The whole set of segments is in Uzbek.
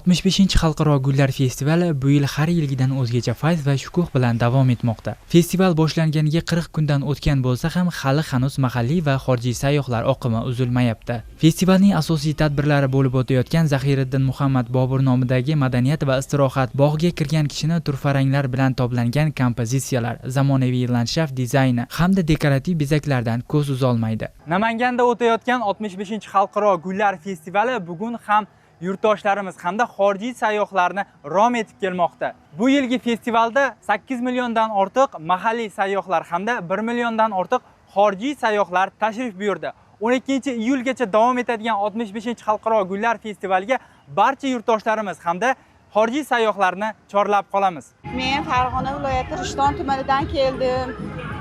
65-xalqaro gullar festivali bu yil har yilgidan o'zgacha fayz va shukuh bilan davom etmoqda. Festival boshlanganiga 40 kundan o'tgan bo'lsa ham hanuz mahalliy va xorijiy sayyohlar oqimi uzilmayapti. Festivalning asosiy tadbirlari bo'lib o'tayotgan Zahiriddin Muhammad Bobur nomidagi madaniyat va istirohat bog'iga kirgan kishini turfaranglar bilan toblangan kompozitsiyalar, zamonaviy landshaft dizayni hamda dekorativ bezaklardan ko'z uzolmaydi. Namanganda o'tayotgan 65-xalqaro gullar festivali bugun ham yurtdoshlarimiz hamda xorijiy sayyohlarni rom etib kelmoqda. Bu yilgi festivalda 8 milliondan ortiq mahalliy sayyohlar hamda 1 milliondan ortiq xorijiy sayyohlar tashrif buyurdi. 12-iyulgacha davom etadigan 65-xalqaro gullar festivaliga barcha yurtdoshlarimiz hamda xorijiy sayyohlarni chorlab qolamiz. Men Farg'ona viloyati Rishton tumanidan keldim.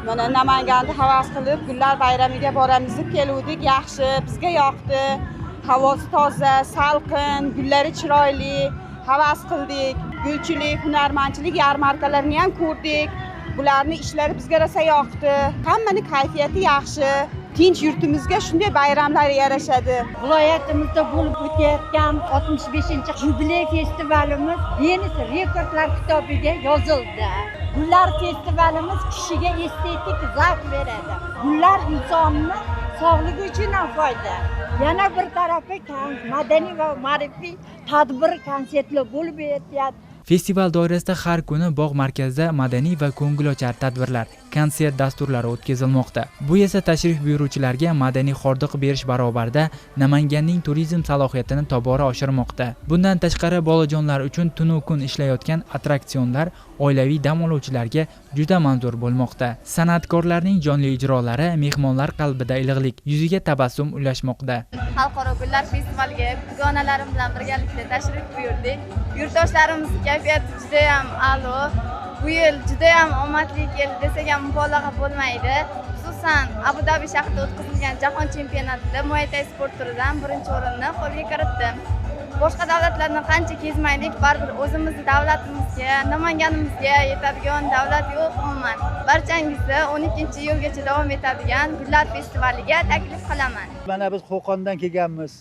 Mana Namanganda havas qilib gullar bayramiga boramiz deb keluvdik. Yaxshi, bizga yoqdi. Havosi toza, salqin, gullari chiroyli, havas qildik. Gulchilik, hunarmandchilik yarmarkalarini ham ko'rdik. Bularning ishlari bizga rosa yoqdi. Hammaning kayfiyati yaxshi. Tinch yurtimizga shunday bayramlar yarashadi. Viloyatimizda bo'lib o'tayotgan 65-jubiley festivalimiz Ginness rekordlar kitobiga yozildi. Gullar festivalimiz kishiga estetik zavq beradi. Gullar insonni sog'ligi uchun ham foyda. Yana bir tarafi madaniy va ma'rifiy tadbir, konsertlar bo'lib o'tyapti. Festival doirasida har kuni bog' markazida madaniy va ko'ngilochar tadbirlar, konsert dasturlari o'tkazilmoqda. Bu esa tashrif buyuruvchilarga madaniy hordiq berish barobarida Namanganning turizm salohiyatini tobora oshirmoqda. Bundan tashqari bolajonlar uchun tunu kun ishlayotgan attraksionlar oilaviy dam oluvchilarga juda manzur bo'lmoqda. San'atkorlarning jonli ijrolari mehmonlar qalbida iliqlik, yuziga tabassum ulashmoqda. Xalqaro gullar festivaliga dugonalarim bilan birgalikda tashrif buyurdik. Yurtdoshlarimiz kayfiyati juda ham a'lo. Bu yil juda ham omadli keldi desak ham mubolag'a bo'lmaydi. Xususan, Abu Dabi shahrida o'tkazilgan jahon chempionatida Muay Thai sport turidan birinchi o'rinni qo'lga kiritdim. Boshqa davlatlarni qancha kezmaylik, baribir o'zimizning davlatimizga, Namanganimizga yetadigan davlat yo'q umuman. Barchangizni 12-iyulgacha davom etadigan gullar festivaliga taklif qilaman. Mana biz Qo'qondan kelganmiz.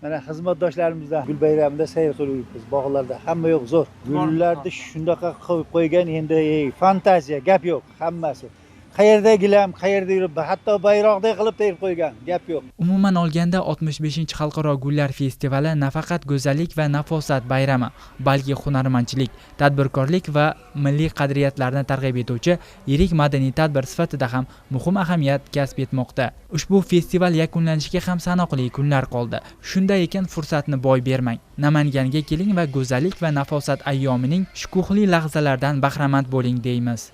Mana xizmatdoshlarimizdan gul bayramida sayr qilib bog'larda hamma yo'q zo'r. Gullarni shundaqa qo'yib qo'ygan, endi fantaziya, gap yo'q, hammasi. Qayerda gilam, qayerda yurib, hatto bayroqday qilib terib qo'ygan, gap yo'q. Umuman olganda 65-xalqaro gullar festivali nafaqat go'zallik va nafosat bayrami, balki hunarmandchilik, tadbirkorlik va milliy qadriyatlarni targ'ib etuvchi yirik madaniy tadbir sifatida ham muhim ahamiyat kasb etmoqda. Ushbu festival yakunlanishiga ham sanoqli kunlar qoldi. Shunday ekan fursatni boy bermang. Namanganga keling va go'zallik va nafosat ayyomining shukuhli lahzalaridan bahramand bo'ling deymiz.